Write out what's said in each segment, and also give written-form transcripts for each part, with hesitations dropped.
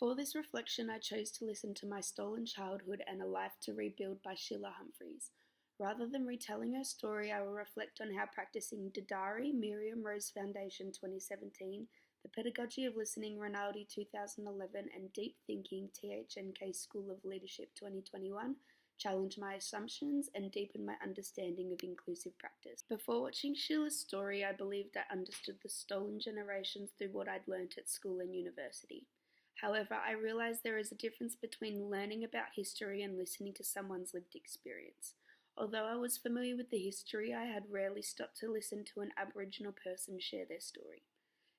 For this reflection, I chose to listen to My Stolen Childhood and A Life to Rebuild by Sheila Humphreys. Rather than retelling her story, I will reflect on how practicing Didari, Miriam Rose Foundation 2017, The Pedagogy of Listening Rinaldi 2011, and Deep Thinking THNK School of Leadership 2021 challenge my assumptions and deepen my understanding of inclusive practice. Before watching Sheila's story, I believed I understood the stolen generations through what I'd learnt at school and university. However, I realised there is a difference between learning about history and listening to someone's lived experience. Although I was familiar with the history, I had rarely stopped to listen to an Aboriginal person share their story.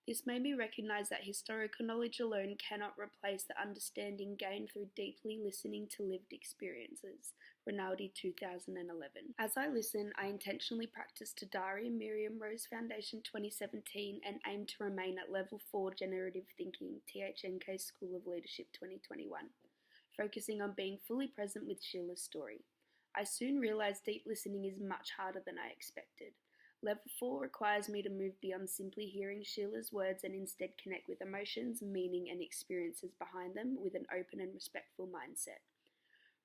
This made me recognise that historical knowledge alone cannot replace the understanding gained through deeply listening to lived experiences. Rinaldi 2011. As I listen, I intentionally practiced Didari and Miriam Rose Foundation 2017 and aim to remain at Level 4 Generative Thinking, THNK School of Leadership 2021, focusing on being fully present with Sheila's story. I soon realised deep listening is much harder than I expected. Level 4 requires me to move beyond simply hearing Sheila's words and instead connect with emotions, meaning, and experiences behind them with an open and respectful mindset.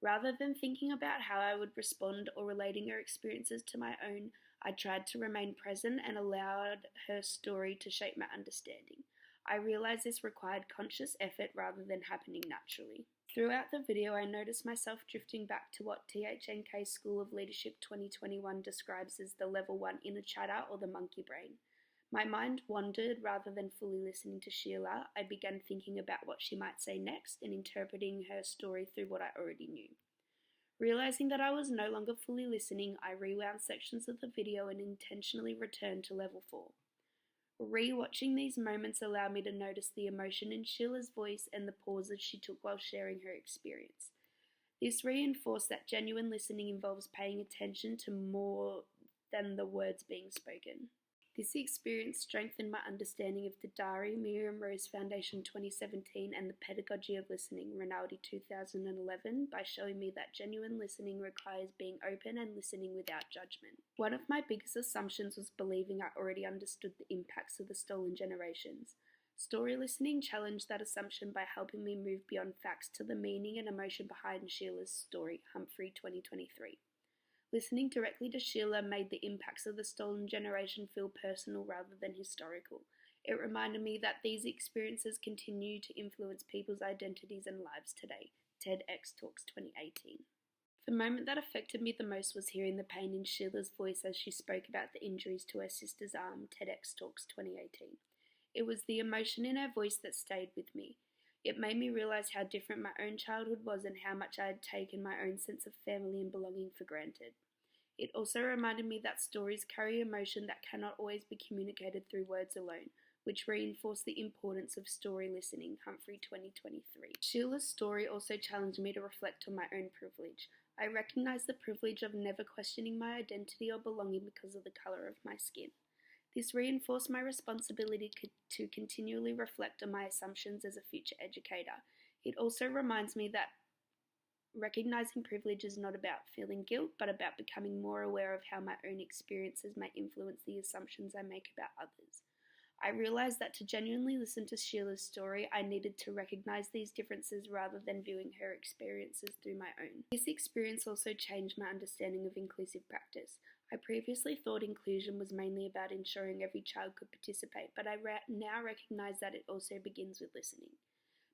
Rather than thinking about how I would respond or relating her experiences to my own, I tried to remain present and allowed her story to shape my understanding. I realised this required conscious effort rather than happening naturally. Throughout the video, I noticed myself drifting back to what THNK School of Leadership 2021 describes as the Level 1 inner chatter or the monkey brain. My mind wandered rather than fully listening to Sheila. I began thinking about what she might say next and interpreting her story through what I already knew. Realising that I was no longer fully listening, I rewound sections of the video and intentionally returned to Level 4. Re-watching these moments allowed me to notice the emotion in Sheila's voice and the pauses she took while sharing her experience. This reinforced that genuine listening involves paying attention to more than the words being spoken. This experience strengthened my understanding of Didari, Miriam Rose Foundation 2017 and the Pedagogy of Listening, Rinaldi 2011, by showing me that genuine listening requires being open and listening without judgment. One of my biggest assumptions was believing I already understood the impacts of the stolen generations. Story listening challenged that assumption by helping me move beyond facts to the meaning and emotion behind Sheila's story, Humphrey 2023. Listening directly to Sheila made the impacts of the stolen generation feel personal rather than historical. It reminded me that these experiences continue to influence people's identities and lives today. TEDx Talks 2018. The moment that affected me the most was hearing the pain in Sheila's voice as she spoke about the injuries to her sister's arm. TEDx Talks 2018. It was the emotion in her voice that stayed with me. It made me realise how different my own childhood was and how much I had taken my own sense of family and belonging for granted. It also reminded me that stories carry emotion that cannot always be communicated through words alone, which reinforced the importance of story listening. Humphrey 2023. Sheila's story also challenged me to reflect on my own privilege. I recognised the privilege of never questioning my identity or belonging because of the colour of my skin. This reinforced my responsibility to continually reflect on my assumptions as a future educator. It also reminds me that recognizing privilege is not about feeling guilt, but about becoming more aware of how my own experiences may influence the assumptions I make about others. I realized that to genuinely listen to Sheila's story, I needed to recognize these differences rather than viewing her experiences through my own. This experience also changed my understanding of inclusive practice. I previously thought inclusion was mainly about ensuring every child could participate, but I now recognize that it also begins with listening.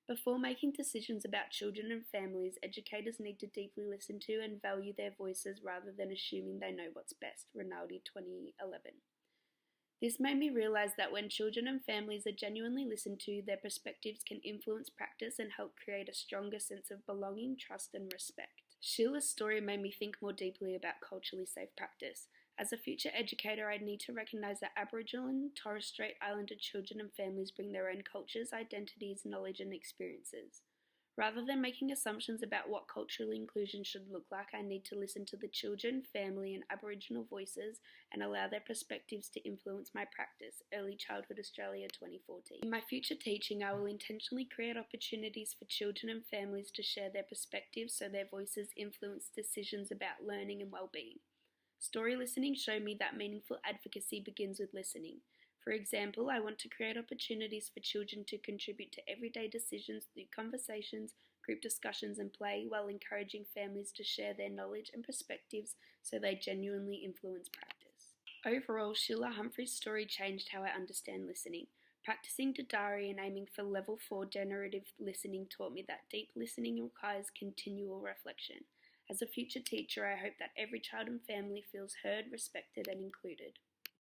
Before making decisions about children and families, educators need to deeply listen to and value their voices rather than assuming they know what's best. Rinaldi 2011. This made me realize that when children and families are genuinely listened to, their perspectives can influence practice and help create a stronger sense of belonging, trust, and respect. Sheila's story made me think more deeply about culturally safe practice. As a future educator, I need to recognise that Aboriginal and Torres Strait Islander children and families bring their own cultures, identities, knowledge, and experiences. Rather than making assumptions about what cultural inclusion should look like, I need to listen to the children, family, and Aboriginal voices and allow their perspectives to influence my practice. Early Childhood Australia 2014. In my future teaching, I will intentionally create opportunities for children and families to share their perspectives so their voices influence decisions about learning and well-being. Story listening showed me that meaningful advocacy begins with listening. For example, I want to create opportunities for children to contribute to everyday decisions through conversations, group discussions, and play, while encouraging families to share their knowledge and perspectives so they genuinely influence practice. Overall, Sheila Humphrey's story changed how I understand listening. Practicing Dadari and aiming for level 4 generative listening taught me that deep listening requires continual reflection. As a future teacher, I hope that every child and family feels heard, respected, and included.